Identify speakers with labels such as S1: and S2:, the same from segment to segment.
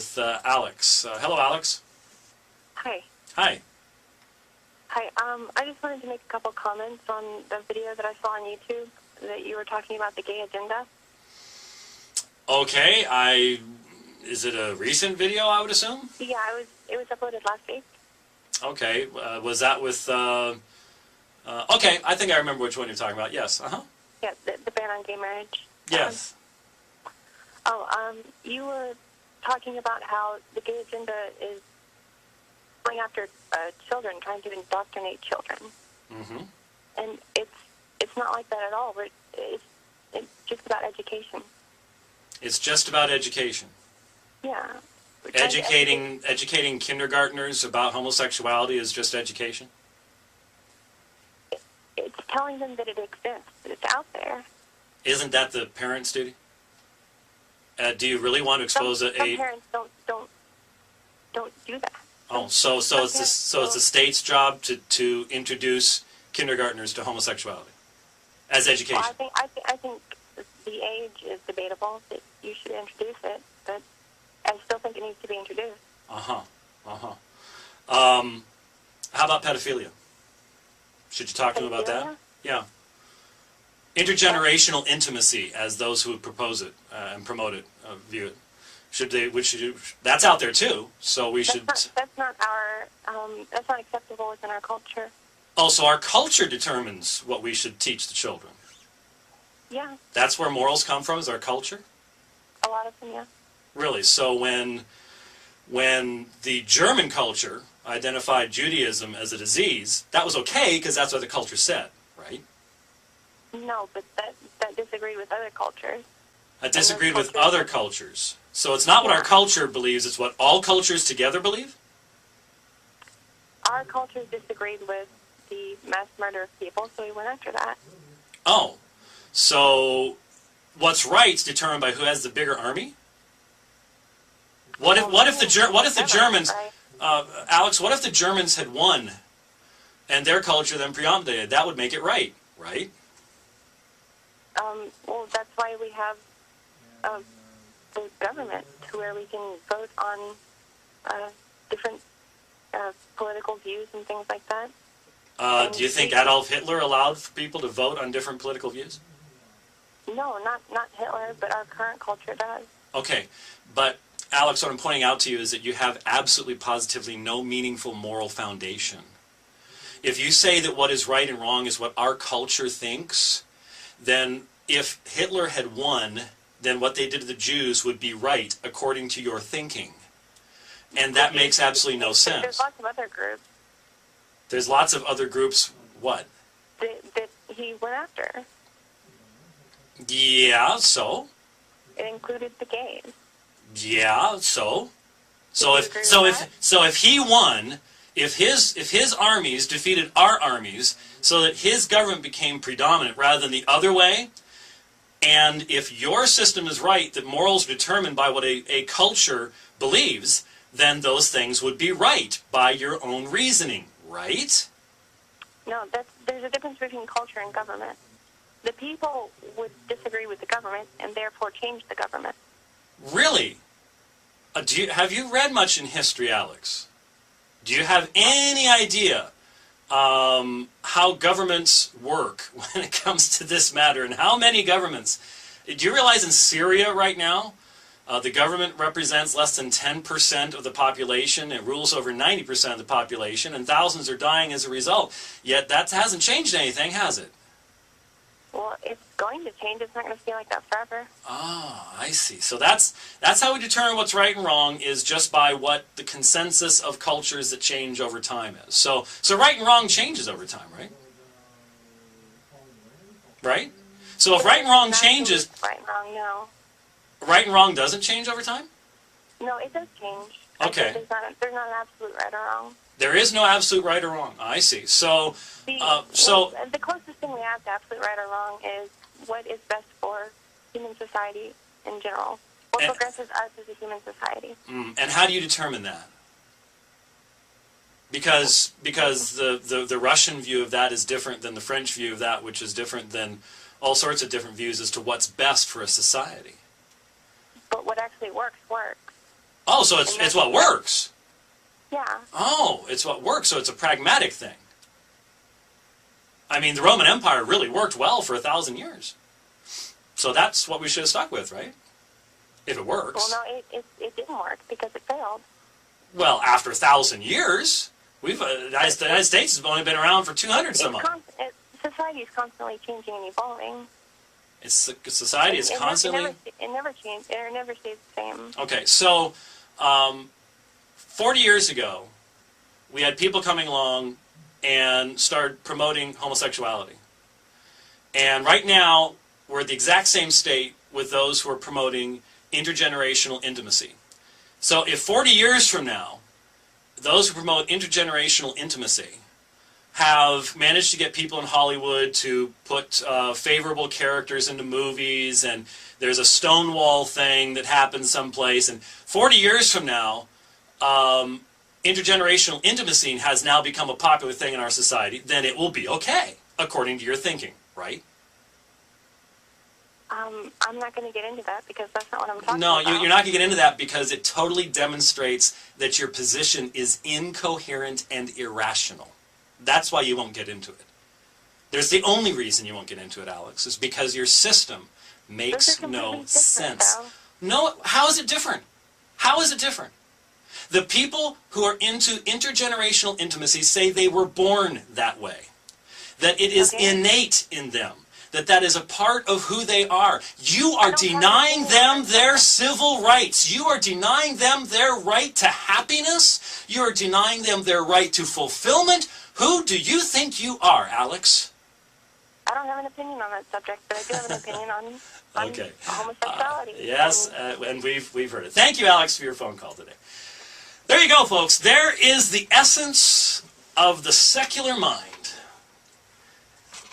S1: with Alex. Hello, Alex.
S2: Hi.
S1: Hi.
S2: Hi. I just wanted to make a couple comments on the video that I saw on YouTube that you were talking about the gay agenda.
S1: Okay. Is it a recent video, I would assume?
S2: Yeah, it was uploaded last week.
S1: Okay. Was that with... okay, I think I remember which one you're talking about. Yes. Uh-huh.
S2: Yeah, the ban on gay marriage.
S1: Yes.
S2: You were talking about how the gay agenda is going after children, trying to indoctrinate children.
S1: Mm-hmm.
S2: And it's not like that at all. It's just about education.
S1: It's just about education.
S2: Yeah.
S1: Educating kindergartners about homosexuality is just education?
S2: It's telling them that it exists, that it's out there.
S1: Isn't that the parents' duty? Do you really want to expose
S2: some parents don't do that.
S1: Oh, so it's the state's job to introduce kindergartners to homosexuality as education.
S2: Well, I think the age is debatable. That you should introduce it, but I still think it needs to be introduced.
S1: How about pedophilia? Should you talk to them about that? Yeah. Intergenerational intimacy, as those who propose it and promote it view it. That's out there too. So we should.
S2: That's not acceptable within our culture.
S1: Oh, so our culture determines what we should teach the children.
S2: Yeah.
S1: That's where morals come from. Is our culture?
S2: A lot of them, yeah.
S1: Really? So when the German culture identified Judaism as a disease, that was okay because that's what the culture said, right?
S2: No, but that disagreed with other cultures.
S1: That disagreed with other cultures. So it's not what our culture believes, it's what all cultures together believe?
S2: Our culture disagreed with the mass murder of people, so we went after that.
S1: Oh, so what's right's determined by who has the bigger army? What if the Germans, Alex? What if the Germans had won, and their culture then predominated? That would make it right, right?
S2: Well, that's why we have the government, to where we can vote on different political views and things like that.
S1: Do you think Adolf Hitler allowed people to vote on different political views?
S2: No, not Hitler, but our current culture does.
S1: Okay, but Alex, what I'm pointing out to you is that you have absolutely positively no meaningful moral foundation. If you say that what is right and wrong is what our culture thinks, then if Hitler had won, then what they did to the Jews would be right according to your thinking. And that makes absolutely no sense.
S2: There's lots of other groups.
S1: There's lots of other groups, what?
S2: That he went after.
S1: Yeah, so?
S2: It included the gays.
S1: Yeah, so if he won, if his armies defeated our armies, so that his government became predominant rather than the other way, and if your system is right, that morals are determined by what a culture believes, then those things would be right by your own reasoning, right?
S2: No, there's a difference between culture and government. The people would disagree with the government and therefore change the government.
S1: Really? Have you read much in history, Alex? Do you have any idea how governments work when it comes to this matter, and how many governments? Do you realize in Syria right now, the government represents less than 10% of the population, it rules over 90% of the population, and thousands are dying as a result. Yet that hasn't changed anything, has it?
S2: Well, it's going to change. It's not going to stay like that forever.
S1: Ah, I see. So that's how we determine what's right and wrong, is just by what the consensus of cultures that change over time is. So right and wrong changes over time, right? Right? So if right and wrong changes...
S2: Right and wrong, no.
S1: Right and wrong doesn't change over time?
S2: No, it does change.
S1: Okay.
S2: There's not an absolute right or wrong.
S1: There is no absolute right or wrong. I see. So,
S2: the closest thing we have to absolute right or wrong is what is best for human society in general. What progresses us as a human society.
S1: And how do you determine that? Because the Russian view of that is different than the French view of that, which is different than all sorts of different views as to what's best for a society.
S2: But what actually works.
S1: Oh, so it's what works.
S2: Yeah.
S1: Oh, it's what works, so it's a pragmatic thing. I mean, the Roman Empire really worked well for 1,000 years. So that's what we should have stuck with, right? If it works.
S2: Well, no, it didn't work because it failed.
S1: Well, after 1,000 years, the United States has only been around for 200 some odd.
S2: Society is constantly changing and evolving.
S1: Society is constantly...
S2: It never changed. It never stays the same.
S1: Okay, so 40 years ago, we had people coming along and start promoting homosexuality. And right now, we're at the exact same state with those who are promoting intergenerational intimacy. So if 40 years from now, those who promote intergenerational intimacy have managed to get people in Hollywood to put favorable characters into movies, and there's a Stonewall thing that happens someplace, and 40 years from now, intergenerational intimacy has now become a popular thing in our society, then it will be okay, according to your thinking, right?
S2: I'm not going to get into that because that's not what I'm talking
S1: about.
S2: No,
S1: you're not going to get into that because it totally demonstrates that your position is incoherent and irrational. That's why you won't get into it. There's the only reason you won't get into it, Alex, is because your system makes no sense. No, how is it different? How is it different? The people who are into intergenerational intimacy say they were born that way, that it is innate in them, that is a part of who they are. You are denying them their civil rights. You are denying them their right to happiness. You are denying them their right to fulfillment. Who do you think you are, Alex?
S2: I don't have an opinion on that subject, but I do have an opinion on
S1: okay.
S2: Homosexuality.
S1: Yes, and we've heard it. Thank you, Alex, for your phone call today. There you go, folks. There is the essence of the secular mind.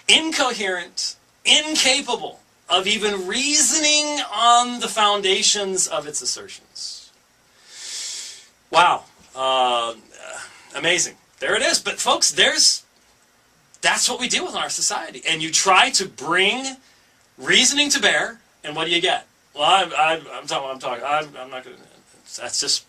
S1: Incoherent, incapable of even reasoning on the foundations of its assertions. Wow. Amazing. There it is. But folks, that's what we deal with in our society. And you try to bring reasoning to bear, and what do you get? Well, I'm not going to... That's just